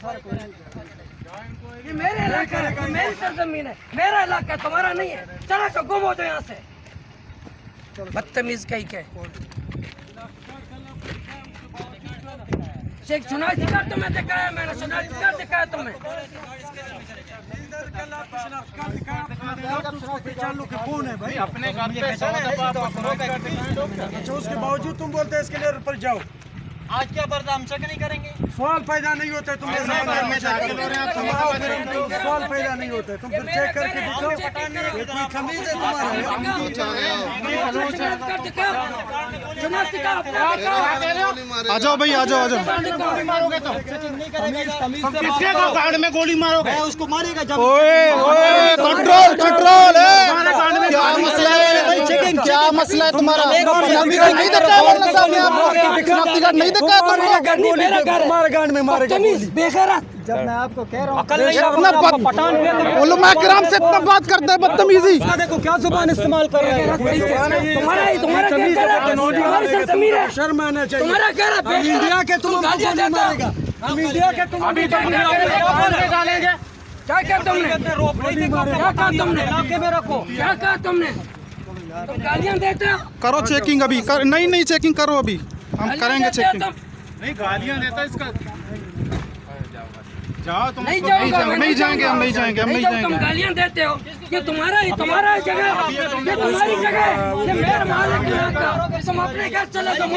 ये मेरे इलाका है, मेरी सरजमीन है, मेरा इलाका है, तुम्हारा नहीं है। चलो तो गुम हो जाओ यहाँ से। बदतमीज कहीं के शेख शनाख्ती कार्ड तुम्हें दिखाया मैंने, शनाख्ती कार्ड दिखाया तुम्हें। कौन है भाई? अपने घर पे अच्छा, उसके बावजूद तुम बोलते हैं इसके लिए ऊपर जाओ। आज क्या बर्दाश्त नहीं करेंगे? सवाल पैदा नहीं होते तुम्हें, सवाल पैदा नहीं होते। तुम फिर चेक करके दिखाओ, ये कोई तमीज है तुम्हारा? आ जाओ भाई, आ जाओ, आ जाओ। किसके गार्ड में गोली मारोगे? उसको मारेगा जब। ओए ओए, कंट्रोल कंट्रोल है। क्या मसला है? क्या मसला है तुम्हारा? शनाख्ती कार्ड नहीं दिखा है सामने आपको? शनाख्ती कार्ड नहीं दिखा है? तुम्हारे गांड में मारेगा गोली। बेगैरत। जब मैं आपको कह रहा हूँ उलमा किराम से इतना बात करते हैं, बदतमीजी। देखो क्या जुबान इस्तेमाल कर रहे हैं। तुम्हारी सरजमीन है, शर्म आना चाहिए। तुम्हारा घर है, हम इंडिया के तुम हमको गोली मारेगा। हम इंडिया के तुम अभी तो डालेंगे। क्या कहा तुमने? क्या कहा तुमने? इलाके में रखो। क्या कहा तुमने? तुम गालियां देते हो? करो चेकिंग अभी नहीं नहीं, चेकिंग करो अभी, हम करेंगे चेकिंग। नहीं गालियां देता इसका। जाओ तुम। नहीं जाऊंगा, नहीं जाएंगे, हम नहीं जाएंगे, हम नहीं तुम जाएंगे। गालियां देते हो। ये तुम्हारा जगह, ये तुम्हारी जगह है, ये मेरा मालिक है यहाँ का। तुम अपने घर चले जाओ।